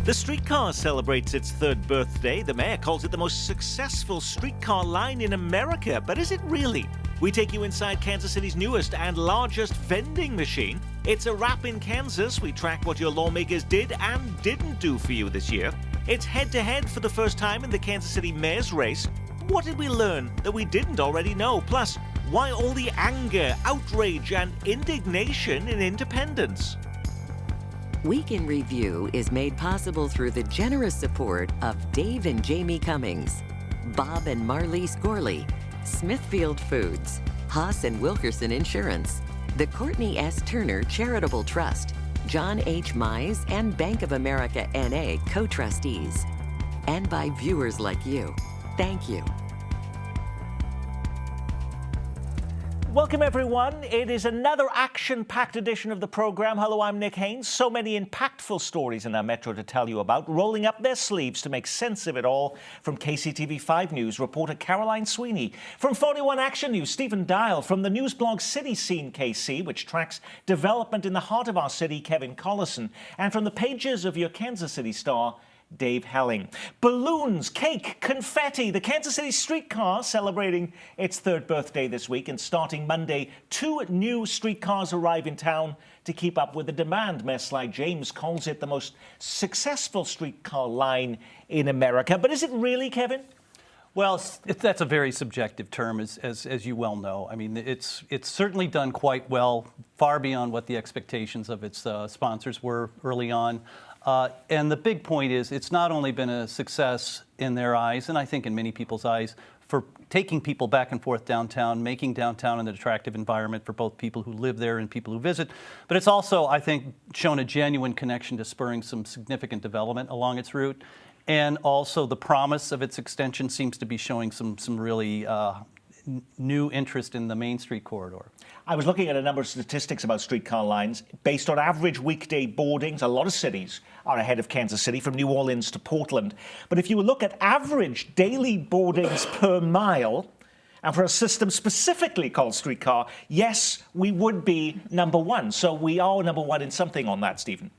The streetcar celebrates its third birthday. The mayor calls it the most successful streetcar line in America. But is it really? We take you inside Kansas City's newest and largest vending machine. It's a wrap in Kansas. We track what your lawmakers did and didn't do for you this year. It's head-to-head for the first time in the Kansas City mayor's race. What did we learn that we didn't already know? Plus, why all the anger, outrage, and indignation in Independence? Week in Review is made possible through the generous support of Dave and Jamie Cummings, Bob and Marlise Gorley, Smithfield Foods, Haas and Wilkerson Insurance, the Courtney S. Turner Charitable Trust, John H. Mize and Bank of America N.A. co-trustees, and by viewers like you. Thank you. Welcome, everyone. It is another action-packed edition of the program. Hello, I'm Nick Haynes. So many impactful stories in our metro to tell you about. Rolling up their sleeves to make sense of it all. From KCTV 5 News, reporter Caroline Sweeney. From 41 Action News, Stephen Dial. From the news blog City Scene KC, which tracks development in the heart of our city, Kevin Collison. And from the pages of your Kansas City Star, Dave Helling. Balloons, cake, confetti. The Kansas City streetcar celebrating its third birthday this week, and starting Monday, 2 new streetcars arrive in town to keep up with the demand. Mayor Sly James calls it the most successful streetcar line in America. But is it really, Kevin? Well, that's a very subjective term, as you well know. I mean, it's certainly done quite well, far beyond what the expectations of its sponsors were early on. And the big point is it's not only been a success in their eyes, and I think in many people's eyes, for taking people back and forth downtown, making downtown an attractive environment for both people who live there and people who visit, but it's also, I think, shown a genuine connection to spurring some significant development along its route. And also the promise of its extension seems to be showing some really new interest in the Main Street corridor. I was looking at a number of statistics about streetcar lines. Based on average weekday boardings, a lot of cities are ahead of Kansas City, from New Orleans to Portland. But if you look at average daily boardings per mile, and for a system specifically called streetcar, yes, we would be number one. So we are number one in something on that, Stephen.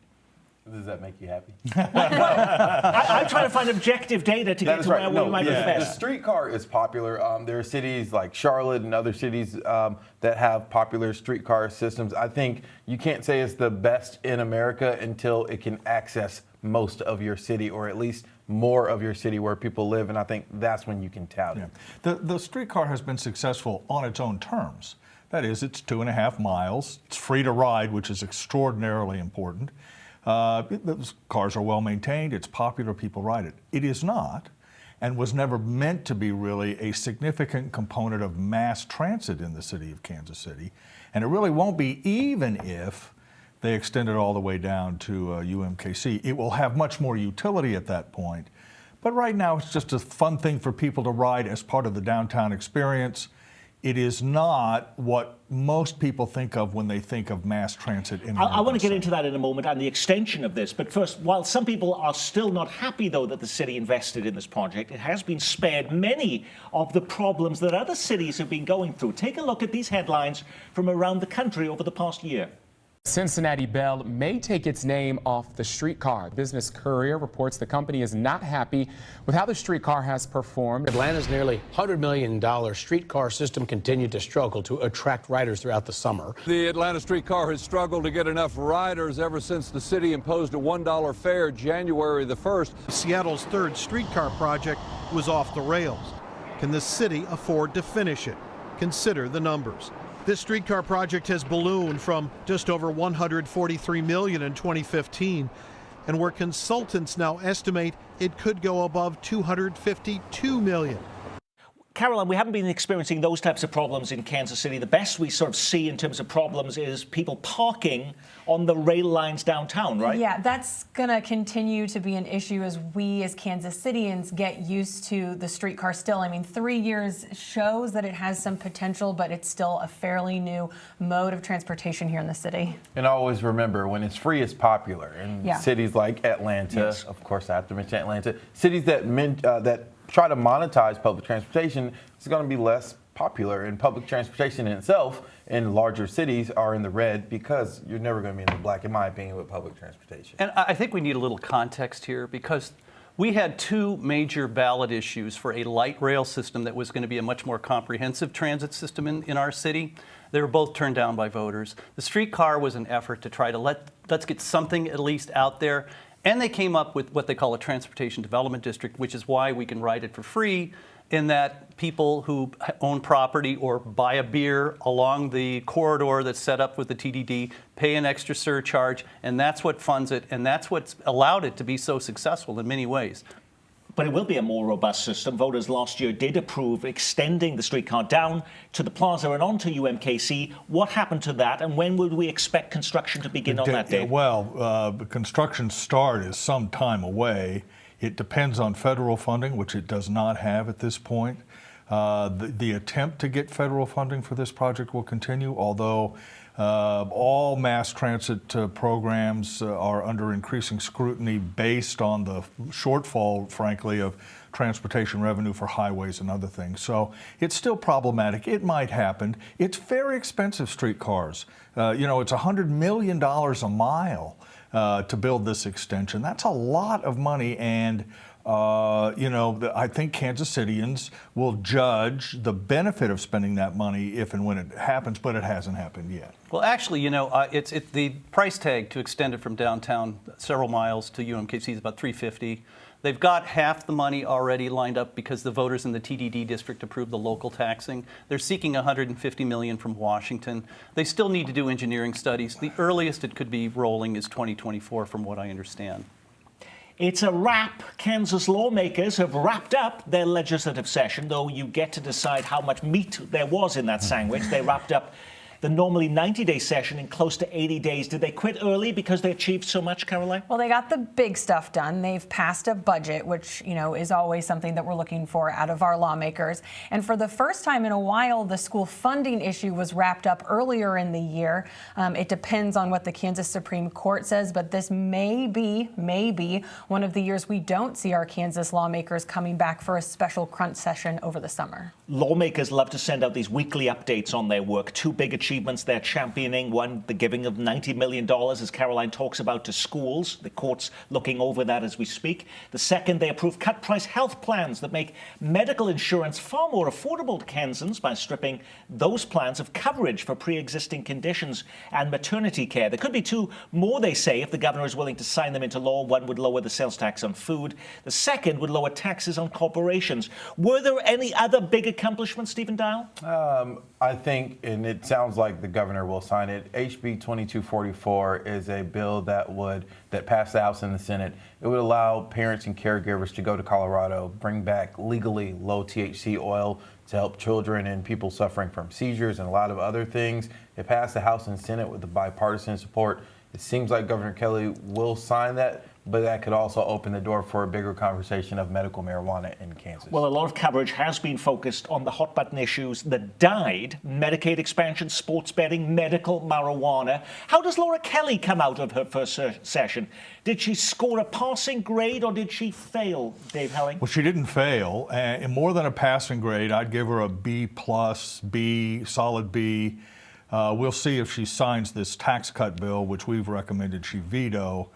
Does that make you happy? I'm trying to find objective data to get to where we might be best. The streetcar is popular. There are cities like Charlotte and other cities that have popular streetcar systems. I think you can't say it's the best in America until it can access most of your city, or at least more of your city where people live, and I think that's when you can tout it. The streetcar has been successful on its own terms. That is, it's 2.5 miles. It's free to ride, which is extraordinarily important. Those cars are well maintained, it's popular, people ride it. It is not, and was never meant to be really, a significant component of mass transit in the city of Kansas City. And it really won't be, even if they extend it all the way down to UMKC. It will have much more utility at that point. But right now it's just a fun thing for people to ride as part of the downtown experience. It is not what most people think of when they think of mass transit in I want to get into that in a moment and the extension of this. But first, while some people are still not happy, though, that the city invested in this project, it has been spared many of the problems that other cities have been going through. Take a look at these headlines from around the country over the past year. Cincinnati Bell may take its name off the streetcar. Business Courier reports the company is not happy with how the streetcar has performed. Atlanta's nearly $100 million streetcar system continued to struggle to attract riders throughout the summer. The Atlanta streetcar has struggled to get enough riders ever since the city imposed a $1 fare January the 1st. Seattle's third streetcar project was off the rails. Can the city afford to finish it? Consider the numbers. This streetcar project has ballooned from just over $143 million in 2015, and where consultants now estimate it could go above $252 million. Caroline, we haven't been experiencing those types of problems in Kansas City. The best we sort of see in terms of problems is people parking on the rail lines downtown, right? Yeah, that's going to continue to be an issue as we as Kansas Cityans get used to the streetcar still. I mean, 3 years shows that it has some potential, but it's still a fairly new mode of transportation here in the city. And always remember, when it's free, it's popular. And cities like Atlanta, of course, I have to mention Atlanta, cities that try to monetize public transportation, it's going to be less popular, and public transportation in itself in larger cities are in the red because you're never going to be in the black, in my opinion, with public transportation. And I think we need a little context here because we had two major ballot issues for a light rail system that was going to be a much more comprehensive transit system in our city. They were both turned down by voters. The streetcar was an effort to try to let's get something at least out there. And they came up with what they call a transportation development district, which is why we can ride it for free, in that people who own property or buy a beer along the corridor that's set up with the TDD pay an extra surcharge, and that's what funds it, and that's what's allowed it to be so successful in many ways. But it will be a more robust system. Voters last year did approve extending the streetcar down to the plaza and onto UMKC. What happened to that, and when would we expect construction to begin on that day? Well, the construction start is some time away. It depends on federal funding, which it does not have at this point. The attempt to get federal funding for this project will continue, although all mass transit programs are under increasing scrutiny based on the shortfall, frankly, of transportation revenue for highways and other things. So it's still problematic. It might happen. It's very expensive, streetcars. It's $100 million a mile to build this extension. That's a lot of money, and I think Kansas Cityans will judge the benefit of spending that money if and when it happens, but it hasn't happened yet. Well, actually, it's the price tag to extend it from downtown several miles to UMKC is about $350. They've got half the money already lined up because the voters in the TDD district approved the local taxing. They're seeking $150 million from Washington. They still need to do engineering studies. The earliest it could be rolling is 2024, from what I understand. It's a wrap. Kansas lawmakers have wrapped up their legislative session, though you get to decide how much meat there was in that sandwich. They wrapped up the normally 90-day session in close to 80 days. Did they quit early because they achieved so much, Caroline? Well, they got the big stuff done. They've passed a budget, which, is always something that we're looking for out of our lawmakers. And for the first time in a while, the school funding issue was wrapped up earlier in the year. It depends on what the Kansas Supreme Court says, but this may be one of the years we don't see our Kansas lawmakers coming back for a special crunch session over the summer. Lawmakers love to send out these weekly updates on their work. Two big achievements they're championing. One, the giving of $90 million, as Caroline talks about, to schools. The court's looking over that as we speak. The second, they approve cut-price health plans that make medical insurance far more affordable to Kansans by stripping those plans of coverage for pre-existing conditions and maternity care. There could be two more, they say, if the governor is willing to sign them into law. One would lower the sales tax on food. The second would lower taxes on corporations. Were there any other big accomplishments, Stephen Dial? I think, and it sounds like the governor will sign it, HB 2244 is a bill that passed the House and the Senate. It would allow parents and caregivers to go to Colorado, bring back legally low THC oil to help children and people suffering from seizures and a lot of other things. It passed the House and Senate with the bipartisan support. It seems like Governor Kelly will sign that, but that could also open the door for a bigger conversation of medical marijuana in Kansas. Well, a lot of coverage has been focused on the hot button issues that died: Medicaid expansion, sports betting, medical marijuana. How does Laura Kelly come out of her first session? Did she score a passing grade or did she fail, Dave Helling? Well, she didn't fail. And more than a passing grade, I'd give her a B+, B, solid B. We'll see if she signs this tax cut bill, which we've recommended she veto,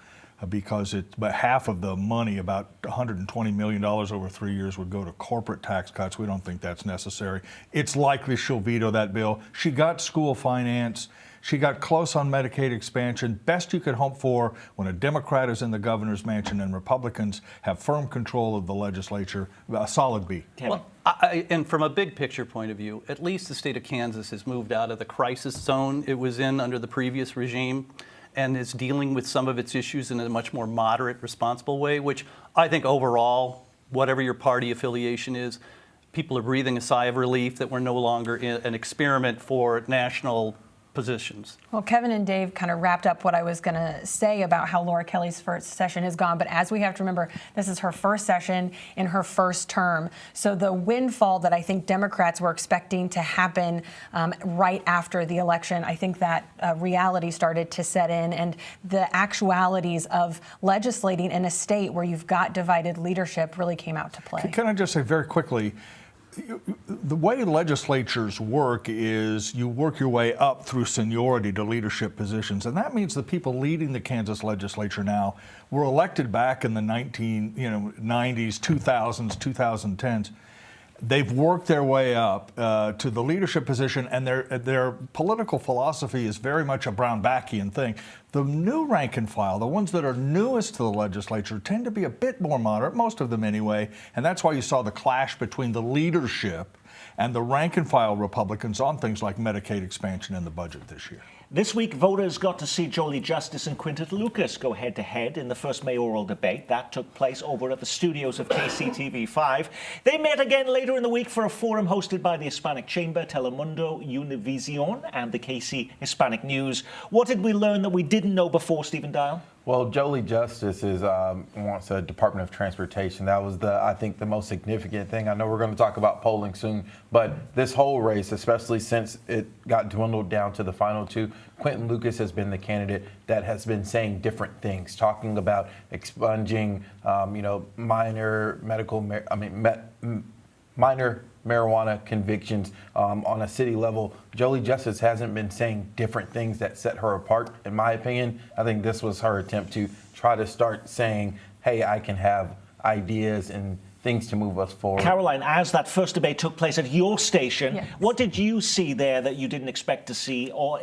because but half of the money, about $120 million over 3 years, would go to corporate tax cuts. We don't think that's necessary. It's likely she'll veto that bill. She got school finance. She got close on Medicaid expansion. Best you could hope for when a Democrat is in the governor's mansion and Republicans have firm control of the legislature. A solid B. Well, and from a big picture point of view, at least the state of Kansas has moved out of the crisis zone it was in under the previous regime, and is dealing with some of its issues in a much more moderate, responsible way, which I think overall, whatever your party affiliation is, people are breathing a sigh of relief that we're no longer in an experiment for national positions. Well, Kevin and Dave kind of wrapped up what I was going to say about how Laura Kelly's first session has gone. But as we have to remember, this is her first session in her first term. So the windfall that I think Democrats were expecting to happen right after the election, I think that reality started to set in. And the actualities of legislating in a state where you've got divided leadership really came out to play. Can I just say very quickly, the way legislatures work is you work your way up through seniority to leadership positions, and that means the people leading the Kansas legislature now were elected back in the 90s, 2000s, 2010s. They've worked their way up to the leadership position, and their political philosophy is very much a Brownbackian thing. The new rank and file, the ones that are newest to the legislature, tend to be a bit more moderate, most of them anyway, and that's why you saw the clash between the leadership and the rank and file Republicans on things like Medicaid expansion and the budget this year. This week, voters got to see Jolie Justice and Quinton Lucas go head-to-head in the first mayoral debate. That took place over at the studios of KCTV5. They met again later in the week for a forum hosted by the Hispanic Chamber, Telemundo, Univision, and the KC Hispanic News. What did we learn that we didn't know before, Stephen Dial? Well, Jolie Justice wants a Department of Transportation. That was, I think, the most significant thing. I know we're going to talk about polling soon, but this whole race, especially since it got dwindled down to the final two, Quinton Lucas has been the candidate that has been saying different things, talking about expunging, minor marijuana convictions on a city level. Jolie Justice hasn't been saying different things that set her apart, in my opinion. I think this was her attempt to try to start saying, hey, I can have ideas and things to move us forward. Caroline, as that first debate took place at your station, Yes. What did you see there that you didn't expect to see? Or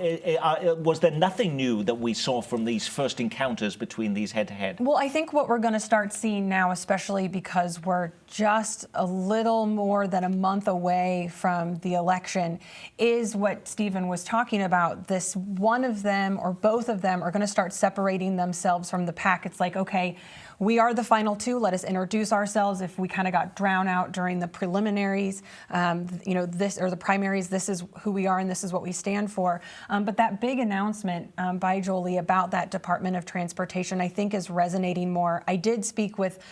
was there nothing new that we saw from these first encounters between these head-to-head? Well, I think what we're going to start seeing now, especially because we're just a little more than a month away from the election, is what Stephen was talking about. This one of them or both of them are going to start separating themselves from the pack. It's like, okay, we are the final two. Let us introduce ourselves. If we kind of got drowned out during the preliminaries, this or the primaries, this is who we are and this is what we stand for. But that big announcement by Jolie about that Department of Transportation, I think, is resonating more. I did speak with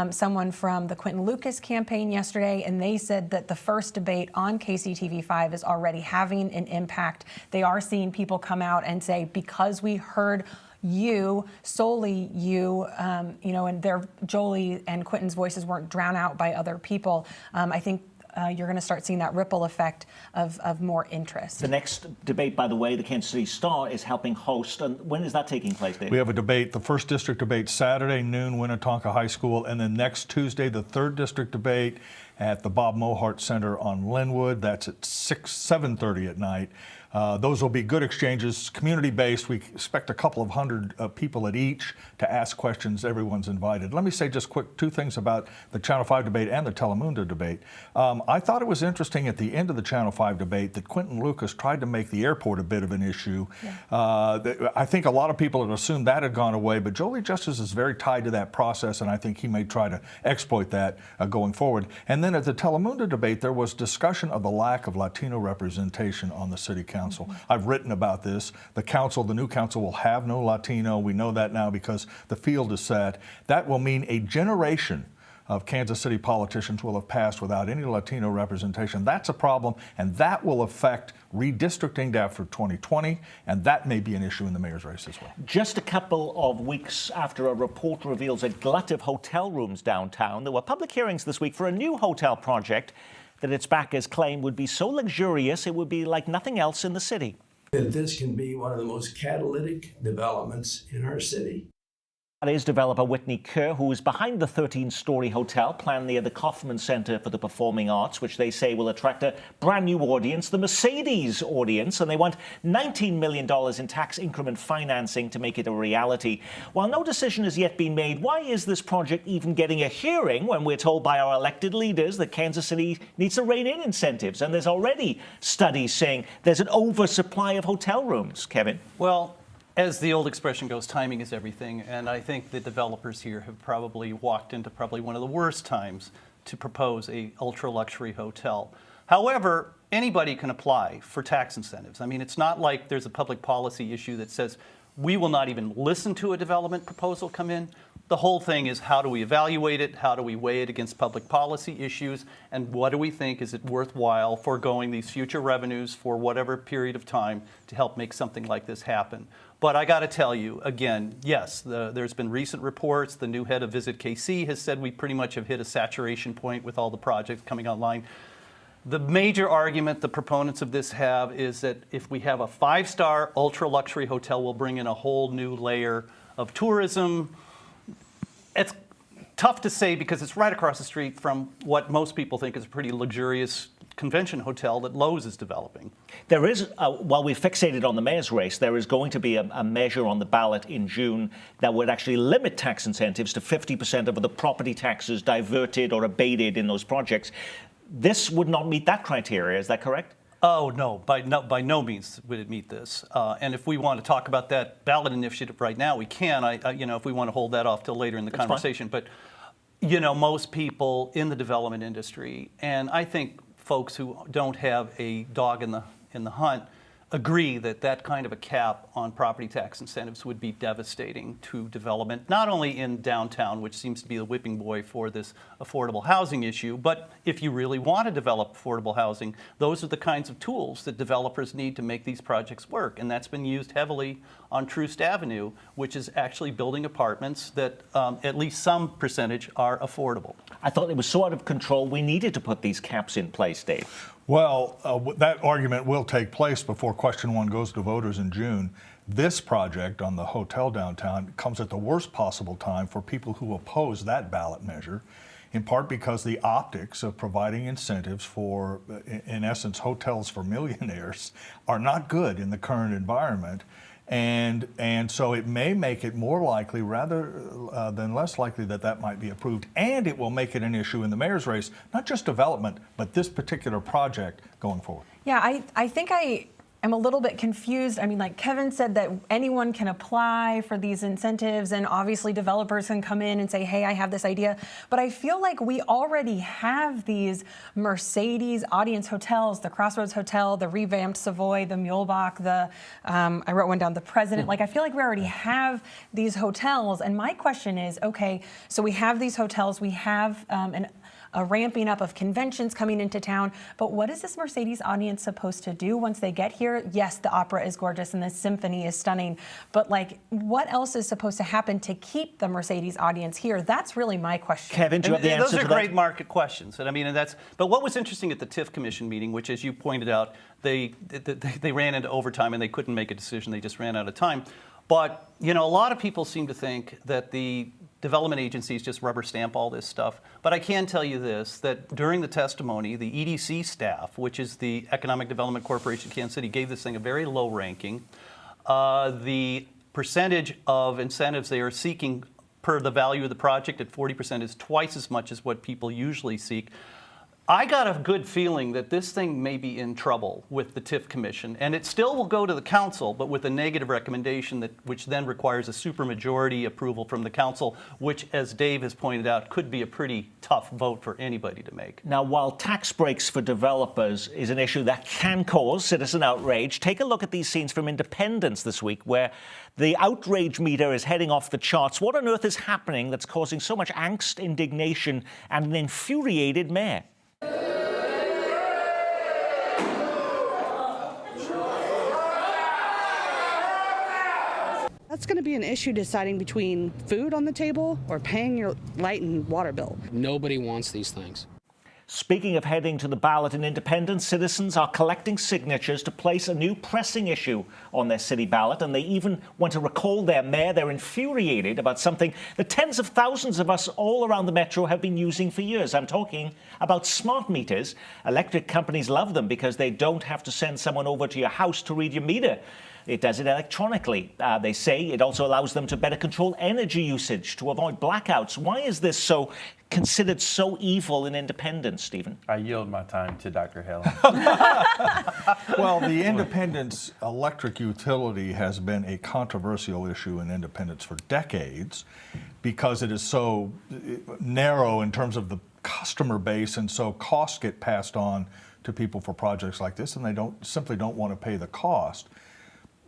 someone from the Quinton Lucas campaign yesterday, and they said that the first debate on KCTV5 is already having an impact. They are seeing people come out and say, because we heard you, solely you, and Jolie and Quinton's voices weren't drowned out by other people. I think you're going to start seeing that ripple effect of more interest. The next debate, by the way, the Kansas City Star is helping host. And when is that taking place, Dave? We have a debate, the first district debate Saturday, noon, Winnetonka High School, and then next Tuesday, the third district debate at the Bob Mohart Center on Linwood. That's at 7:30 at night. Those will be good exchanges, community-based. We expect a couple of hundred people at each to ask questions. Everyone's invited. Let me say just quick two things about the Channel 5 debate and the Telemundo debate. I thought it was interesting at the end of the Channel 5 debate that Quinton Lucas tried to make the airport a bit of an issue. Yeah. I think a lot of people had assumed that had gone away, but Jolie Justice is very tied to that process, and I think he may try to exploit that going forward. And then at the Telemundo debate, there was discussion of the lack of Latino representation on the city council. I've written about this. The new council will have no Latino. We know that now because the field is set. That will mean a generation of Kansas City politicians will have passed without any Latino representation. That's a problem, and that will affect redistricting after 2020, and that may be an issue in the mayor's race as well. Just a couple of weeks after a report reveals a glut of hotel rooms downtown, there were public hearings this week for a new hotel project that its backers claim would be so luxurious it would be like nothing else in the city. That this can be one of the most catalytic developments in our city. That is developer Whitney Kerr, who is behind the 13-story hotel planned near the Kaufman Center for the Performing Arts, which they say will attract a brand new audience, the Mercedes audience, and they want $19 million in tax increment financing to make it a reality. While no decision has yet been made, why is this project even getting a hearing when we're told by our elected leaders that Kansas City needs to rein in incentives? And there's already studies saying there's an oversupply of hotel rooms. Kevin? Well, as the old expression goes, timing is everything, and I think the developers here have probably walked into one of the worst times to propose a ultra-luxury hotel. However, anybody can apply for tax incentives. I mean, it's not like there's a public policy issue that says we will not even listen to a development proposal come in. The whole thing is, how do we evaluate it? How do we weigh it against public policy issues? And what do we think, is it worthwhile foregoing these future revenues for whatever period of time to help make something like this happen? But I got to tell you, again, yes, there's been recent reports. The new head of Visit KC has said we pretty much have hit a saturation point with all the projects coming online. The major argument the proponents of this have is that if we have a 5-star ultra-luxury hotel, we'll bring in a whole new layer of tourism. It's tough to say because it's right across the street from what most people think is a pretty luxurious convention hotel that Lowe's is developing. There is, while we're fixated on the mayor's race, there is going to be a measure on the ballot in June that would actually limit tax incentives to 50% of the property taxes diverted or abated in those projects. This would not meet that criteria, is that correct? Oh, no, by no means would it meet this. And if we want to talk about that ballot initiative right now, we can. If we want to hold that off till later in the conversation. But, most people in the development industry, and I think folks who don't have a dog in the hunt, agree that that kind of a cap on property tax incentives would be devastating to development, not only in downtown, which seems to be the whipping boy for this affordable housing issue, but if you really want to develop affordable housing, those are the kinds of tools that developers need to make these projects work. And that's been used heavily on Troost Avenue, which is actually building apartments that at least some percentage are affordable. I thought it was so out of control we needed to put these caps in place, Dave. Well, that argument will take place before question 1 goes to voters in June. This project on the hotel downtown comes at the worst possible time for people who oppose that ballot measure, in part because the optics of providing incentives for, in essence, hotels for millionaires are not good in the current environment. And so it may make it more likely rather than less likely that might be approved. And it will make it an issue in the mayor's race, not just development, but this particular project going forward. Yeah, I think I am a little bit confused. I mean, like Kevin said, that anyone can apply for these incentives, and obviously developers can come in and say, hey, I have this idea. But I feel like we already have these Mercedes audience hotels, the Crossroads Hotel, the revamped Savoy, the Muehlebach, I wrote one down, the President. Like, I feel like we already have these hotels. And my question is, okay, so we have these hotels, we have a ramping up of conventions coming into town. But what is this Mercedes audience supposed to do once they get here? Yes, the opera is gorgeous and the symphony is stunning, but like, what else is supposed to happen to keep the Mercedes audience here? That's really my question. Kevin, do you have the answer to that? Those are great market questions. And but what was interesting at the TIF Commission meeting, which, as you pointed out, they ran into overtime and they couldn't make a decision. They just ran out of time. But, a lot of people seem to think that the development agencies just rubber stamp all this stuff. But I can tell you this, that during the testimony, the EDC staff, which is the Economic Development Corporation of Kansas City, gave this thing a very low ranking. The percentage of incentives they are seeking per the value of the project at 40% is twice as much as what people usually seek. I got a good feeling that this thing may be in trouble with the TIF Commission, and it still will go to the council, but with a negative recommendation which then requires a supermajority approval from the council, which, as Dave has pointed out, could be a pretty tough vote for anybody to make. Now, while tax breaks for developers is an issue that can cause citizen outrage, take a look at these scenes from Independence this week, where the outrage meter is heading off the charts. What on earth is happening that's causing so much angst, indignation, and an infuriated mayor? That's going to be an issue deciding between food on the table or paying your light and water bill. Nobody wants these things. Speaking of heading to the ballot in Independence, citizens are collecting signatures to place a new pressing issue on their city ballot, and they even want to recall their mayor. They're infuriated about something that tens of thousands of us all around the metro have been using for years. I'm talking about smart meters. Electric companies love them because they don't have to send someone over to your house to read your meter. It does it electronically. They say it also allows them to better control energy usage to avoid blackouts. Why is this considered so evil in Independence, Stephen? I yield my time to Dr. Helen. Well, the Independence electric utility has been a controversial issue in Independence for decades because it is so narrow in terms of the customer base, and so costs get passed on to people for projects like this, and they simply don't want to pay the cost.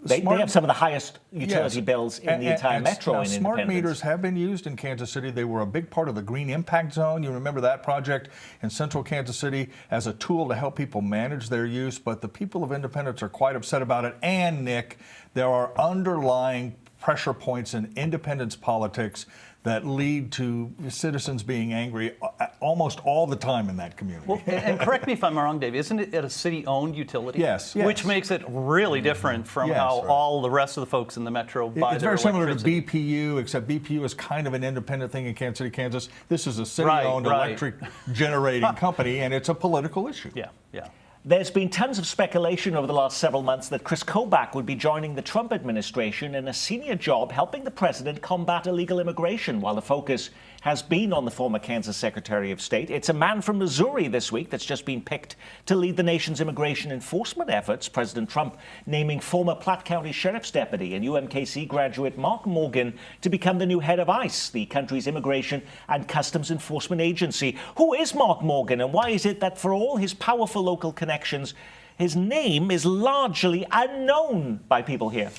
They have some of the highest utility bills in the entire metro in Independence. Smart meters have been used in Kansas City. They were a big part of the Green Impact Zone. You remember that project in central Kansas City as a tool to help people manage their use, but the people of Independence are quite upset about it. And, Nick, there are underlying pressure points in independence politics that lead to citizens being angry almost all the time in that community. Well, and correct me if I'm wrong, Dave, isn't it a city-owned utility? Yes. Which makes it really different from how all the rest of the folks in the metro buy It's their very similar to electricity. BPU, except BPU is kind of an independent thing in Kansas City, Kansas. This is a city-owned electric generating company, and it's a political issue. Yeah, yeah. There's been tons of speculation over the last several months that Chris Kobach would be joining the Trump administration in a senior job helping the president combat illegal immigration, while the focus has been on the former Kansas Secretary of State. It's a man from Missouri this week that's just been picked to lead the nation's immigration enforcement efforts. President Trump naming former Platte County Sheriff's Deputy and UMKC graduate Mark Morgan to become the new head of ICE, the country's immigration and customs enforcement agency. Who is Mark Morgan, and why is it that for all his powerful local connections, his name is largely unknown by people here?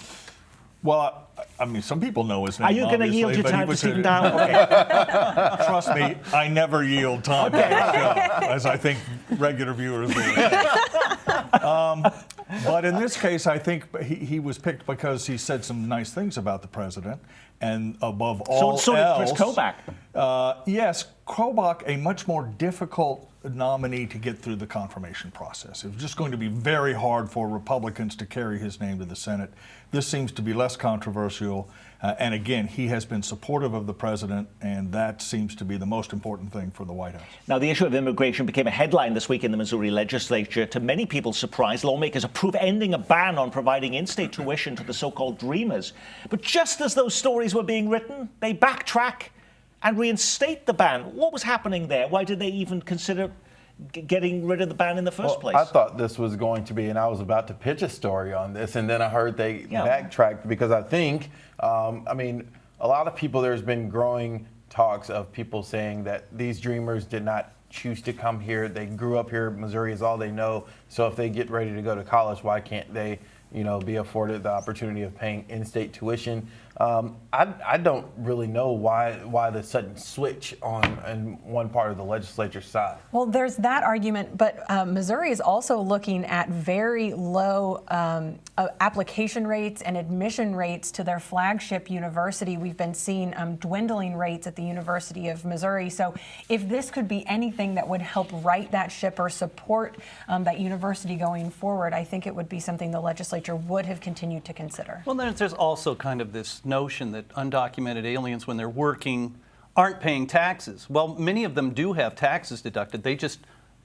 Well, I mean, some people know his name. Are you going to yield your time to Stephen Down? Okay. Trust me, I never yield time to this show, as I think regular viewers will. But in this case, I think he was picked because he said some nice things about the president, and above all so did Chris Kobach. Yes, Kobach, a much more difficult nominee to get through the confirmation process. It was just going to be very hard for Republicans to carry his name to the Senate. This seems to be less controversial. And again, he has been supportive of the president, and that seems to be the most important thing for the White House. Now, the issue of immigration became a headline this week in the Missouri legislature. To many people's surprise, lawmakers approve ending a ban on providing in-state tuition to the so-called Dreamers. But just as those stories were being written, they backtrack and reinstate the ban. What was happening there? Why did they even consider getting rid of the ban in the first place? I thought this was going to be, and I was about to pitch a story on this, and then I heard they backtracked because I think, I mean, a lot of people, there's been growing talks of people saying that these Dreamers did not choose to come here. They grew up here. Missouri is all they know. So if they get ready to go to college, why can't they, you know, be afforded the opportunity of paying in-state tuition? I don't really know why the sudden switch in one part of the legislature side. Well, there's that argument, but Missouri is also looking at very low application rates and admission rates to their flagship university. We've been seeing dwindling rates at the University of Missouri. So if this could be anything that would help right that ship or support that university going forward, I think it would be something the legislature would have continued to consider. Well, then there's also kind of this notion that undocumented aliens, when they're working, aren't paying taxes. Well, many of them do have taxes deducted. They just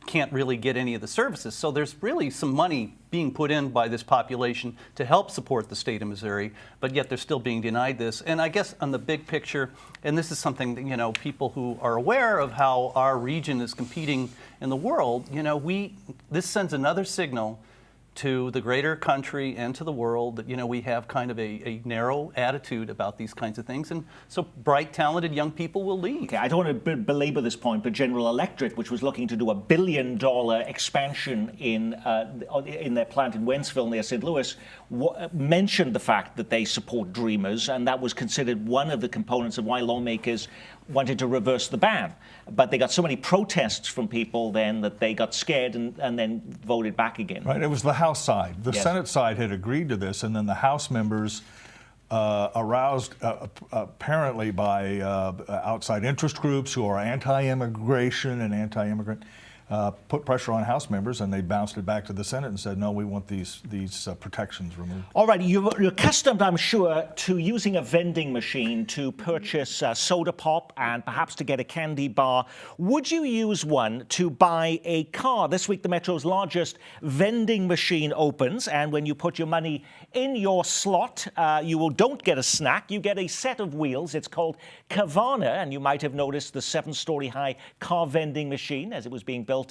can't really get any of the services. So there's really some money being put in by this population to help support the state of Missouri, but yet they're still being denied this. And I guess on the big picture, and this is something that, you know, people who are aware of how our region is competing in the world, you know, this sends another signal to the greater country and to the world that, you know, we have kind of a narrow attitude about these kinds of things. And so bright, talented young people will leave. Okay, I don't want to belabor this point, but General Electric, which was looking to do $1 billion expansion in their plant in Wentzville near St. Louis, mentioned the fact that they support Dreamers, and that was considered one of the components of why lawmakers wanted to reverse the ban. But they got so many protests from people then that they got scared and then voted back again. Right, it was the House side. The Senate side had agreed to this, and then the House members, aroused apparently by outside interest groups who are anti-immigration and anti-immigrant, put pressure on House members, and they bounced it back to the Senate and said, no, we want these protections removed. All right, you're accustomed, I'm sure, to using a vending machine to purchase soda pop and perhaps to get a candy bar. Would you use one to buy a car? This week, the Metro's largest vending machine opens, and when you put your money in your slot, don't get a snack, you get a set of wheels. It's called Carvana, and you might have noticed the 7-story high car vending machine as it was being built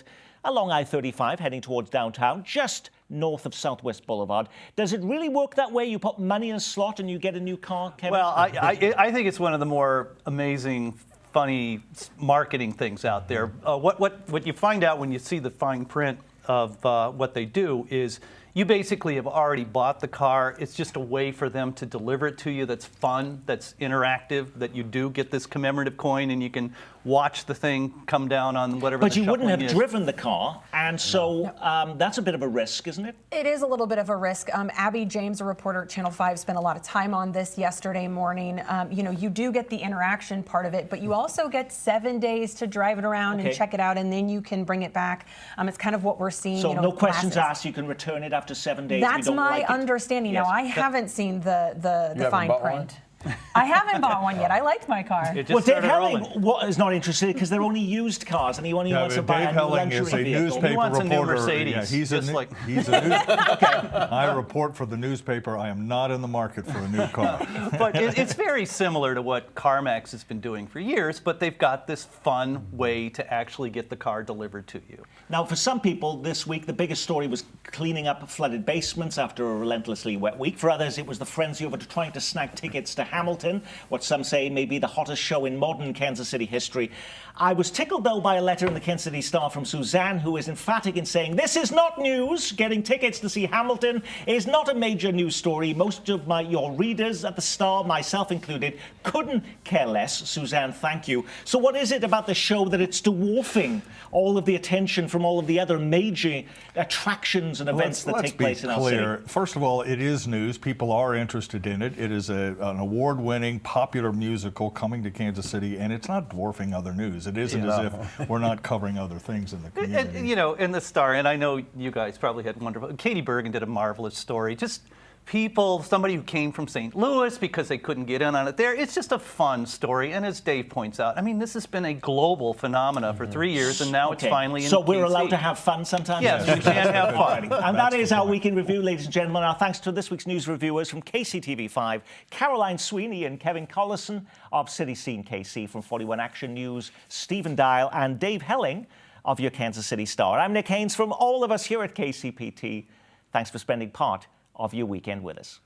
along I-35 heading towards downtown, just north of Southwest Boulevard. Does it really work that way? You put money in a slot and you get a new car, Kevin? Well, I think it's one of the more amazing, funny marketing things out there. What you find out when you see the fine print of what they do is you basically have already bought the car. It's just a way for them to deliver it to you that's fun, that's interactive, that you do get this commemorative coin and you can watch the thing come down on whatever. But the you wouldn't have shuffling is. driven the car, and so that's a bit of a risk, isn't it? It is a little bit of a risk. Abby James, a reporter at Channel 5, spent a lot of time on this yesterday morning. You know, you do get the interaction part of it, but you also get 7 days to drive it around and check it out, and then you can bring it back. It's kind of what we're seeing. So you know, no questions classes. asked. You can return it after 7 days. That's if you don't my like it. understanding. Yes. Now, I haven't seen the fine bought print. I haven't bought one yet. I liked my car. It just Well, Dave started Helling rolling. is not interested because they're only used cars, and he only wants to but buy Dave a new Helling is luxury a vehicle. newspaper He wants a new reporter. Mercedes, Yeah, he's just a like- he's a news. I report for the newspaper. I am not in the market for a new car. But it's very similar to what CarMax has been doing for years, but they've got this fun way to actually get the car delivered to you. Now, for some people this week, the biggest story was cleaning up flooded basements after a relentlessly wet week. For others, it was the frenzy over trying to snag tickets to Hamilton, what some say may be the hottest show in modern Kansas City history. I was tickled, though, by a letter in the Kansas City Star from Suzanne, who is emphatic in saying, "This is not news. Getting tickets to see Hamilton is not a major news story. Most of your readers at the Star, myself included, couldn't care less." Suzanne, thank you. So what is it about the show that it's dwarfing all of the attention from all of the other major attractions and events that take place in our city? First of all, it is news. People are interested in it. It is an award-winning, popular musical coming to Kansas City, and it's not dwarfing other news. It isn't as if we're not covering other things in the community. And, you know, in the Star, and I know you guys probably had wonderful. Katie Bergen did a marvelous story. Just people, somebody who came from St. Louis because they couldn't get in on it there. It's just a fun story. And as Dave points out, I mean, this has been a global phenomena for 3 years, and now it's finally in So we're KC. allowed to have fun sometimes? Yes, we can have fun. And that is our Week in Review, ladies and gentlemen. Our thanks to this week's news reviewers from KCTV5, Caroline Sweeney and Kevin Collison of City Scene KC, from 41 Action News, Stephen Dial, and Dave Helling of your Kansas City Star. I'm Nick Haynes. From all of us here at KCPT, thanks for spending part of your weekend with us.